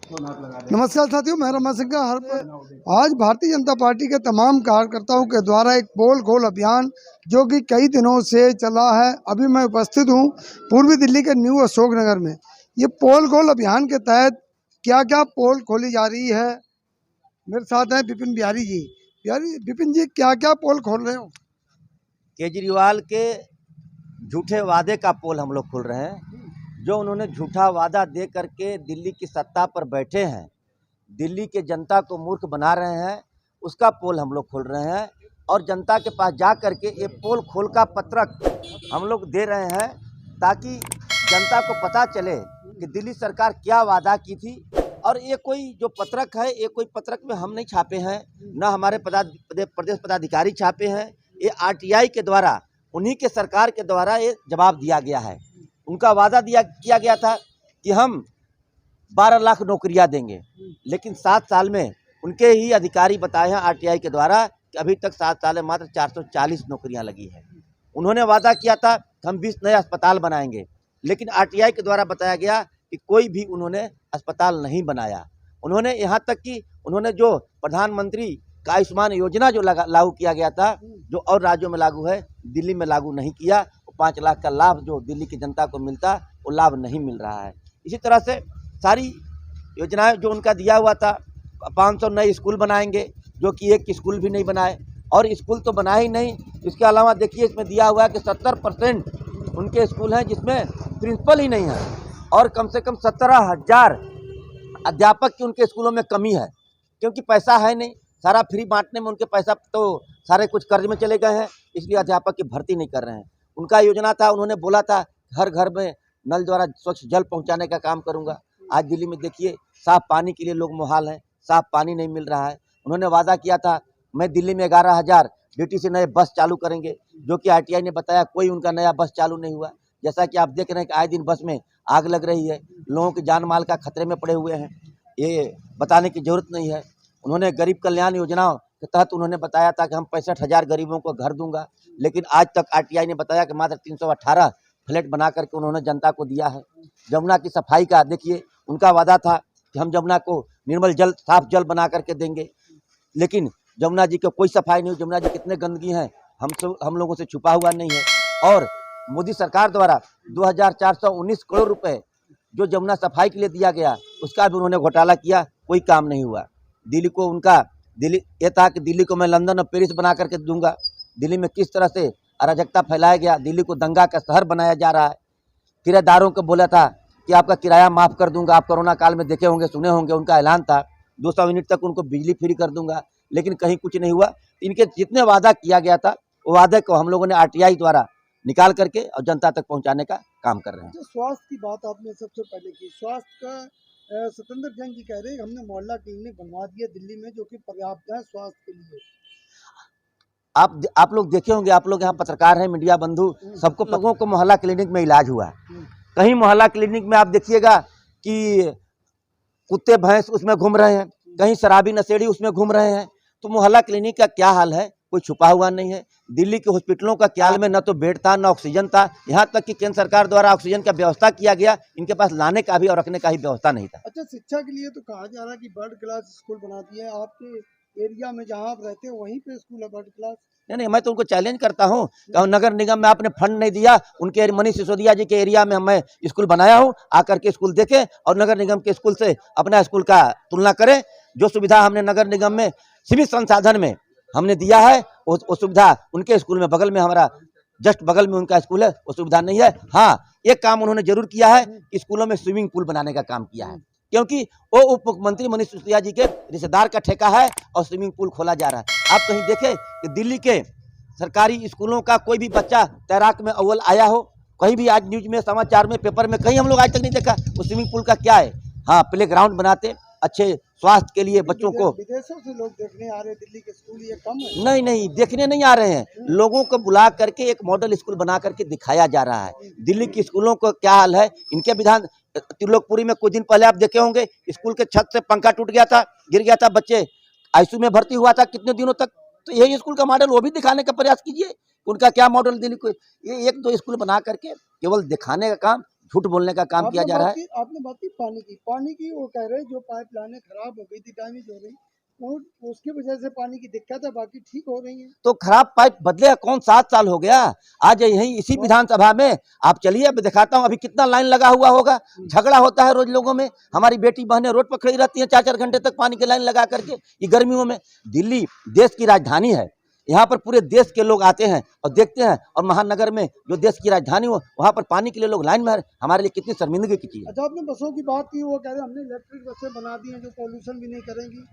नमस्कार साथियों, मैं रमा सिंह आज भारतीय जनता पार्टी के तमाम कार्यकर्ताओं के द्वारा एक पोल खोल अभियान जो कि कई दिनों से चला है। अभी मैं उपस्थित हूं पूर्वी दिल्ली के न्यू अशोक नगर में। ये पोल खोल अभियान के तहत क्या क्या पोल खोली जा रही है, मेरे साथ हैं विपिन बिहारी जी। विपिन जी, क्या क्या पोल खोल रहे हो? केजरीवाल के झूठे वादे का पोल हम लोग खोल रहे हैं। जो उन्होंने झूठा वादा दे करके दिल्ली की सत्ता पर बैठे हैं, दिल्ली के जनता को मूर्ख बना रहे हैं, उसका पोल हम लोग खोल रहे हैं। और जनता के पास जा करके ये पोल खोल का पत्रक हम लोग दे रहे हैं ताकि जनता को पता चले कि दिल्ली सरकार क्या वादा की थी। और ये कोई जो पत्रक है, ये कोई पत्रक में हम नहीं छापे हैं, न हमारे प्रदेश पदाधिकारी छापे हैं। ये आरटीआई के द्वारा, उन्हीं के सरकार के द्वारा ये जवाब दिया गया है। उनका वादा किया गया था कि हम 12 लाख नौकरियां देंगे, लेकिन 7 साल में उनके ही अधिकारी बताए हैं आरटीआई के द्वारा कि अभी तक 7 साल में मात्र 440 नौकरियां लगी है। उन्होंने वादा किया था कि हम 20 नए अस्पताल बनाएंगे, लेकिन आरटीआई के द्वारा बताया गया कि कोई भी उन्होंने अस्पताल नहीं बनाया। उन्होंने यहाँ तक कि उन्होंने जो प्रधानमंत्री का आयुष्मान योजना जो लागू किया गया था, जो और राज्यों में लागू है, दिल्ली में लागू नहीं किया। 5 लाख का लाभ जो दिल्ली की जनता को मिलता, वो लाभ नहीं मिल रहा है। इसी तरह से सारी योजनाएं जो उनका दिया हुआ था, 500 नए स्कूल बनाएंगे, जो कि एक स्कूल भी नहीं बनाए। और स्कूल तो बनाए ही नहीं, इसके अलावा देखिए इसमें दिया हुआ है कि 70% उनके स्कूल हैं जिसमें प्रिंसिपल ही नहीं है, और कम से कम 17,000 अध्यापक की उनके स्कूलों में कमी है, क्योंकि पैसा है नहीं। सारा फ्री बांटने में उनके पैसा तो सारे कुछ कर्ज में चले गए हैं, इसलिए अध्यापक की भर्ती नहीं कर रहे हैं। उनका योजना था, उन्होंने बोला था हर घर में नल द्वारा स्वच्छ जल पहुंचाने का काम करूंगा। आज दिल्ली में देखिए साफ पानी के लिए लोग मुहाल हैं, साफ पानी नहीं मिल रहा है। उन्होंने वादा किया था मैं दिल्ली में 11,000 डीटीसी नए बस चालू करेंगे, जो कि आरटीआई ने बताया कोई उनका नया बस चालू नहीं हुआ। जैसा कि आप देख रहे हैं कि आए दिन बस में आग लग रही है, लोगों की जान माल का खतरे में पड़े हुए हैं, ये बताने की जरूरत नहीं है। उन्होंने गरीब कल्याण योजनाओं के तहत उन्होंने बताया था कि हम 65,000 गरीबों को घर दूंगा, लेकिन आज तक आरटीआई ने बताया कि मात्र 318 फ्लैट बना करके उन्होंने जनता को दिया है। जमुना की सफाई का देखिए, उनका वादा था कि हम जमुना को निर्मल जल, साफ जल बना करके देंगे, लेकिन जमुना जी की कोई सफाई नहीं हुई। जमुना जी कितने गंदगी हैं, हम लोगों से छुपा हुआ नहीं है। और मोदी सरकार द्वारा 2,419 करोड़ रुपए जो जमुना सफाई के लिए दिया गया, उसका भी उन्होंने घोटाला किया, कोई काम नहीं हुआ। दिल्ली ये था कि दिल्ली को मैं लंदन और पेरिस बना करके दूंगा। दिल्ली में किस तरह से अराजकता फैलाया गया, दिल्ली को दंगा का शहर बनाया जा रहा है। किराएदारों को बोला था कि आपका किराया माफ़ कर दूंगा। आप कोरोना काल में देखे होंगे, सुने होंगे, उनका ऐलान था 200 यूनिट तक उनको बिजली फ्री कर दूंगा, लेकिन कहीं कुछ नहीं हुआ। इनके जितने वादा किया गया था, वो वादे को हम लोगों ने आरटीआई द्वारा निकाल करके और जनता तक पहुँचाने का काम कर रहे हैं। स्वास्थ्य की बात आपने सबसे पहले की, स्वास्थ्य का सत्येंद्र जैन जी कह रहे हैं हमने मोहल्ला क्लिनिक बनवा दिया दिल्ली में, जो कि पर्याप्त है स्वास्थ्य के लिए। आप लोग देखे होंगे, आप लोग यहाँ पत्रकार हैं, मीडिया बंधु, सबको लोगों को मोहल्ला क्लिनिक में इलाज हुआ है। कहीं मोहल्ला क्लिनिक में आप देखिएगा कि कुत्ते भैंस उसमें घूम रहे हैं, कहीं शराबी नशेड़ी उसमें घूम रहे हैं। तो मोहल्ला क्लिनिक का क्या हाल है, कोई छुपा हुआ नहीं है। दिल्ली के हॉस्पिटलों का क्या हाल में न तो बेड था, न ऑक्सीजन था। यहाँ तक कि केंद्र सरकार द्वारा ऑक्सीजन का व्यवस्था किया गया, इनके पास लाने का भी और रखने का ही व्यवस्था नहीं था। अच्छा, शिक्षा के लिए तो कहा जा रहा है कि वर्ल्ड क्लास स्कूल बना दिया है। आपके एरिया में जहाँ आप रहते हो वहीं पे स्कूल है वर्ल्ड क्लास? नहीं, मैं तो उनको चैलेंज करता हूँ कि नगर निगम में आपने फंड नहीं दिया, उनके मनीष सिसोदिया जी के एरिया में मैं स्कूल बनाया हूँ, आकर के स्कूल देखें और नगर निगम के स्कूल से अपना स्कूल का तुलना करें। जो सुविधा हमने नगर निगम में सीमित संसाधन में हमने दिया है, वो सुविधा उनके स्कूल में, बगल में हमारा जस्ट बगल में उनका स्कूल है, वो सुविधा नहीं है। हाँ, एक काम उन्होंने जरूर किया है कि स्कूलों में स्विमिंग पूल बनाने का काम किया है, क्योंकि वो उप मुख्यमंत्री मनीष सिसोदिया जी के रिश्तेदार का ठेका है और स्विमिंग पूल खोला जा रहा है। आप कहीं देखें कि दिल्ली के सरकारी स्कूलों का कोई भी बच्चा तैराक में अव्वल आया हो? कहीं भी आज न्यूज में, समाचार में, पेपर में कहीं हम लोग आज तक नहीं देखा। वो स्विमिंग पूल का क्या है? हाँ, प्ले ग्राउंड बनाते, अच्छे स्वास्थ्य के लिए बच्चों को। विदेशों से लोग देखने आ रहे हैं दिल्ली के स्कूल, ये कम है? नहीं, देखने नहीं आ रहे हैं, लोगों को बुला करके एक मॉडल स्कूल बना करके दिखाया जा रहा है। दिल्ली के स्कूलों को क्या हाल है, इनके विधान त्रिलोकपुरी में कुछ दिन पहले आप देखे होंगे, स्कूल के छत से पंखा टूट गया था, गिर गया था, बच्चे आईसीयू में भर्ती हुआ था कितने दिनों तक। तो यही स्कूल का मॉडल वो भी दिखाने का प्रयास कीजिए, उनका क्या मॉडल दिल्ली को। ये 1-2 स्कूल बना करके केवल दिखाने का काम झूठ बोलने का काम किया जा रहा है। आपने बात की पानी की वो कह रहे जो पाइप लाइनें खराब हो गई थी, डैमेज हो गई, और उसकी वजह से पानी की दिक्कत है, बाकी ठीक हो रही है। तो खराब पाइप बदले कौन 7 साल हो गया। आज यही इसी विधानसभा में आप चलिए, अब दिखाता हूँ अभी कितना लाइन लगा हुआ होगा। झगड़ा होता है रोज लोगों में। हमारी बेटी बहनें रोड पर खड़ी रहती हैं 4-4 घंटे तक पानी की लाइन लगा करके, ये गर्मियों में। दिल्ली देश की राजधानी है, यहाँ पर पूरे देश के लोग आते हैं और देखते हैं, और महानगर में जो देश की राजधानी हो वहाँ पर पानी के लिए लोग लाइन में है। हमारे लिए कितनी शर्मिंदगी की चीज है। अच्छा, आपने बसों की बात की, वो कह रहे हमने इलेक्ट्रिक बसें बना दी हैं जो पॉल्यूशन भी नहीं करेंगी।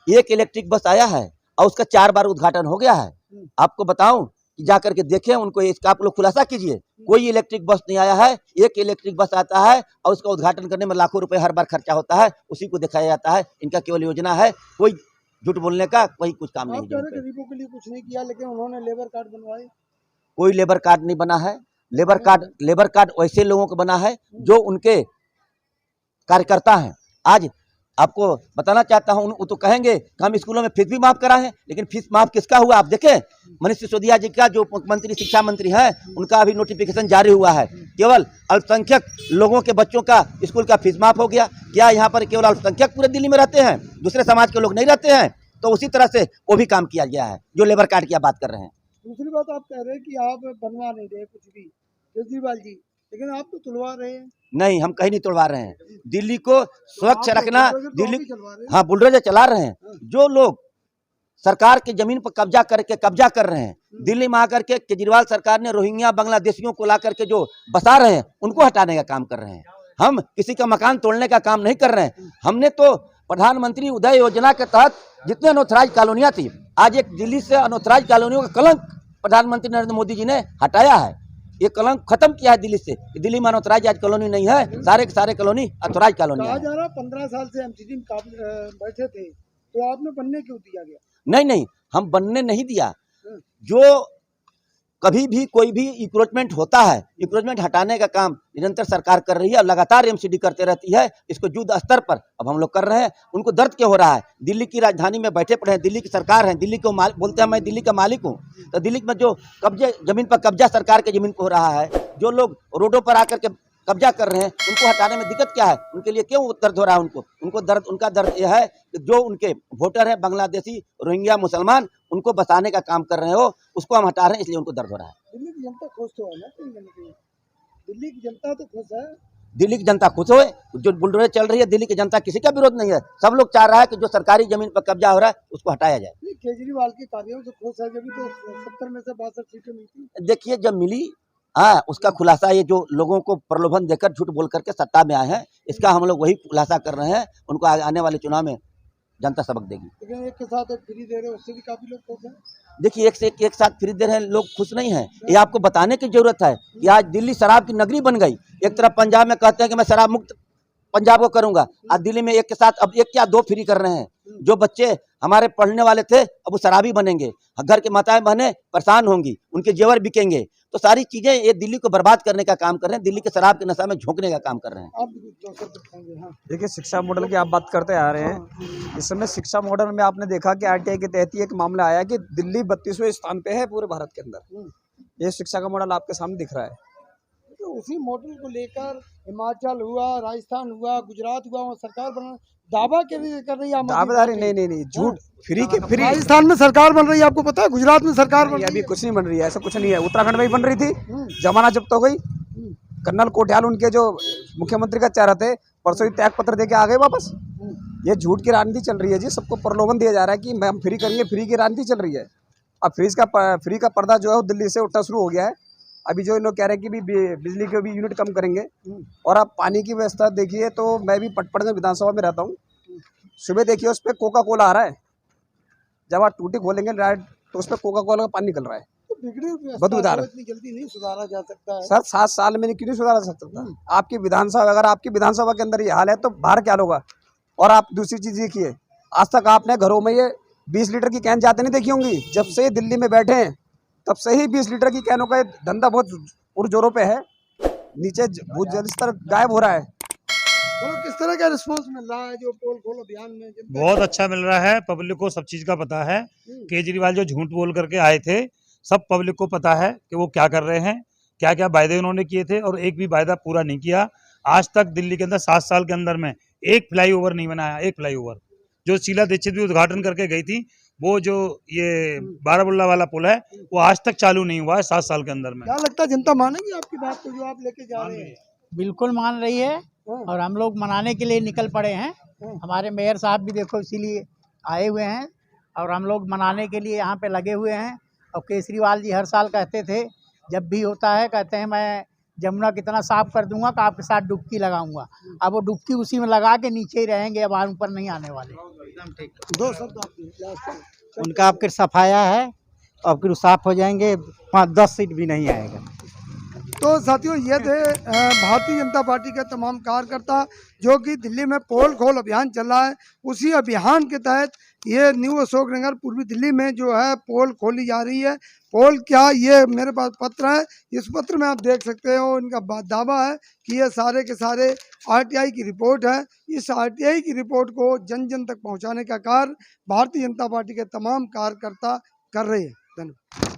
एक इलेक्ट्रिक बस आया है और उसका 4 बार उद्घाटन हो गया है। आपको बताऊं कि जा करके देखें उनको, इसका आप लोग खुलासा कीजिए। कोई इलेक्ट्रिक बस नहीं आया है। एक इलेक्ट्रिक बस आता है और उसका उद्घाटन करने में लाखों रुपए हर बार खर्चा होता है, उसी को दिखाया जाता है। इनका केवल योजना है कोई झूठ बोलने का, कोई कुछ काम नहीं। गरीबों के लिए कुछ नहीं किया, लेकिन उन्होंने लेबर कार्ड बनवाए। कोई लेबर कार्ड नहीं बना है। लेबर कार्ड वैसे लोगों को बना है जो उनके कार्यकर्ता हैं। आज आपको बताना चाहता हूं, वो तो कहेंगे कि हम स्कूलों में फीस भी माफ कराएं, लेकिन फीस माफ किसका हुआ आप देखें। मनीष सिसोदिया जी का, जो मुख्यमंत्री शिक्षा मंत्री है, उनका अभी नोटिफिकेशन जारी हुआ है। केवल अल्पसंख्यक लोगों के बच्चों का स्कूल का फीस माफ हो गया। क्या यहाँ पर केवल अल्पसंख्यक पूरे दिल्ली में रहते हैं, दूसरे समाज के लोग नहीं रहते हैं? तो उसी तरह से वो भी काम किया गया है जो लेबर कार्ड की आप बात कर रहे हैं। दूसरी बात, आप कह रहे हैं कि आप बनवा नहीं रहे कुछ भी, केजरीवाल जी, लेकिन आप तो तुलवा रहे हैं। नहीं, हम कहीं नहीं तोड़वा रहे हैं। दिल्ली को स्वच्छ रखना, दिल्ली, हाँ, बुलडोजर चला रहे हैं। जो लोग सरकार की जमीन पर कब्जा कर रहे हैं, दिल्ली में आकर के केजरीवाल सरकार ने रोहिंग्या बांग्लादेशियों को ला करके जो बसा रहे हैं, उनको हटाने का काम कर रहे हैं। हम किसी का मकान तोड़ने का काम नहीं कर रहे हैं। हमने तो प्रधानमंत्री उदय योजना के तहत जितने अनऑथराइज कॉलोनियां थी, आज एक दिल्ली से अनऑथराइज कॉलोनियों का कलंक प्रधानमंत्री नरेंद्र मोदी जी ने हटाया है। ये कलंक खत्म किया है दिल्ली से। दिल्ली में अनऑथराइज आज कॉलोनी नहीं है, सारे के सारे कॉलोनी ऑथराइज कॉलोनी है। 15 साल से एमसीडी में बैठे थे, तो आपने बनने क्यों दिया गया? नहीं, हम बनने नहीं दिया। जो कभी भी कोई भी इंक्रोचमेंट होता है, इंक्रोचमेंट हटाने का काम निरंतर सरकार कर रही है और लगातार एमसीडी करते रहती है। इसको युद्ध स्तर पर अब हम लोग कर रहे हैं। उनको दर्द क्यों हो रहा है? दिल्ली की राजधानी में बैठे पड़े हैं, दिल्ली की सरकार है, दिल्ली को बोलते हैं मैं दिल्ली का मालिक हूँ। तो दिल्ली में जो जमीन पर कब्जा सरकार के जमीन पर हो रहा है, जो लोग रोडों पर आकर के कब्जा कर रहे हैं, उनको हटाने में दिक्कत क्या है? उनके लिए क्यों दर्द हो रहा है? उनका दर्द यह है कि जो उनके वोटर हैं बांग्लादेशी, रोहिंग्या, मुसलमान, उनको बसाने का काम कर रहे हो, उसको हम हटा रहे हैं, इसलिए उनको दर्द हो रहा है। दिल्ली की जनता खुश तो है ना? दिल्ली की जनता तो खुश है। दिल्ली की जनता खुश होए, जो बुलडोजर चल रही है, दिल्ली की जनता किसी का विरोध नहीं है। सब लोग चाह रहा है कि जो सरकारी जमीन पर कब्जा हो रहा है उसको हटाया जाए। केजरीवाल के कार्यों से खुश है, जब तो 70 में से 62 सीटें मिलती। देखिए, जब मिली, हाँ, उसका खुलासा ये जो लोगों को प्रलोभन देकर झूठ बोल करके सत्ता में आए हैं, इसका हम लोग वही खुलासा कर रहे हैं। उनको आने वाले चुनाव में जनता सबक देगी। लेकिन एक के साथ एक फ्री दे रहे हैं, उससे भी काफी लोग खुश हैं। देखिए, एक साथ फ्री दे रहे हैं, लोग खुश नहीं हैं। ये आपको बताने की जरूरत है कि आज दिल्ली शराब की नगरी बन गई। एक तरफ पंजाब में कहते हैं कि मैं शराब मुक्त पंजाब को करूंगा, आज दिल्ली में एक के साथ अब एक क्या 2 फ्री कर रहे हैं। जो बच्चे हमारे पढ़ने वाले थे अब वो शराबी बनेंगे, घर के माताएं बहनें परेशान होंगी, उनके जेवर बिकेंगे। तो सारी चीजें ये दिल्ली को बर्बाद करने का काम कर रहे हैं, दिल्ली के शराब के नशा में झोंकने का काम कर रहे हैं। देखिए, शिक्षा मॉडल की आप बात करते आ रहे हैं। इस समय शिक्षा मॉडल में आपने देखा कि आरटीआई के तहत ही एक मामला आया कि दिल्ली 32वें स्थान पे है पूरे भारत के अंदर। ये शिक्षा का मॉडल आपके सामने दिख रहा है। तो उसी मॉडल को लेकर हिमाचल हुआ, राजस्थान हुआ, गुजरात हुआ, वहाँ सरकार बना दावा कर रही है। दावेदारी नहीं, झूठ। फ्री राजस्थान में सरकार बन रही है, आपको पता है? गुजरात में सरकार बन रही है। अभी कुछ नहीं बन रही है, ऐसा कुछ नहीं है। उत्तराखंड में भी बन रही थी, जमाना जब्त हो गई। कर्नल कोठियाल उनके जो मुख्यमंत्री का चेहरा थे, परसों ही त्याग पत्र देके आ गए वापस। ये झूठ की राजनीति चल रही है जी। सबको प्रलोभन दिया जा रहा है कि हम फ्री करेंगे, फ्री की राजनीति चल रही है। अब फ्री का पर्दा जो है वो दिल्ली से उठना शुरू हो गया है। अभी जो इन लोग कह रहे हैं कि बिजली के भी यूनिट कम करेंगे। और अब पानी की व्यवस्था देखिए, तो मैं भी पटपड़गंज विधानसभा में रहता हूँ। सुबह देखिए उस पर कोका कोला आ रहा है, जब आप टूटी खोलेंगे तो उस पर कोका कोला का पानी निकल रहा है। बदबूदार। इतनी जल्दी नहीं सुधारा जा सकता है सर, 7 साल में क्यों नहीं सुधारा जा सकता? आपकी विधानसभा, अगर आपकी विधानसभा के अंदर ये हाल है तो बाहर क्या होगा? और आप दूसरी चीज देखिए, आज तक आपने घरों में ये 20 लीटर की कैन जाते नहीं देखी होंगी। जब से दिल्ली में बैठे हैं तब से ही 20 लीटर की कैनों का धंधा बहुत पुरजोरों पे है। नीचे भूजल स्तर गायब हो रहा है। तो किस तरह का रिस्पांस मिल रहा है जो पोल खोल अभियान में? बहुत अच्छा मिल रहा है। पब्लिक को सब चीज का पता है। केजरीवाल जो झूठ बोल करके आए थे, सब पब्लिक को पता है कि वो क्या कर रहे हैं, क्या क्या वायदे उन्होंने किए थे और एक भी वायदा पूरा नहीं किया। आज तक दिल्ली के अंदर 7 साल के अंदर में एक फ्लाईओवर नहीं बनाया। एक फ्लाईओवर जो शीला दीक्षित भी उद्घाटन करके गई थी, वो जो ये बारामुल्ला वाला पुल है वो आज तक चालू नहीं हुआ है 7 साल के अंदर में। क्या लगता है जनता मानेगी आपकी बात को जो आप लेके जा रहे हैं? बिल्कुल मान रही है और हम लोग मनाने के लिए निकल पड़े हैं। हमारे मेयर साहब भी देखो इसीलिए आए हुए हैं और हम लोग मनाने के लिए यहाँ पे लगे हुए हैं। और केजरीवाल जी हर साल कहते थे, जब भी होता है कहते हैं मैं जमुना कितना साफ कर दूंगा कि आपके साथ डुबकी लगाऊंगा। अब वो डुबकी उसी में लगा के नीचे ही रहेंगे, अब ऊपर नहीं आने वाले। एकदम ठीक। 2 शब्द आप उनका आपके सफाया है, अब फिर साफ हो जाएंगे, 5-10 सीट भी नहीं आएगा। तो साथियों ये थे भारतीय जनता पार्टी के तमाम कार्यकर्ता जो कि दिल्ली में पोल खोल अभियान चल रहा है। उसी अभियान के तहत ये न्यू अशोक नगर पूर्वी दिल्ली में जो है पोल खोली जा रही है। पोल क्या, ये मेरे पास पत्र है, इस पत्र में आप देख सकते हो इनका दावा है कि ये सारे के सारे आरटीआई की रिपोर्ट है। इस आरटीआई की रिपोर्ट को जन जन तक पहुँचाने का कार्य भारतीय जनता पार्टी के तमाम कार्यकर्ता कर रहे हैं। धन्यवाद।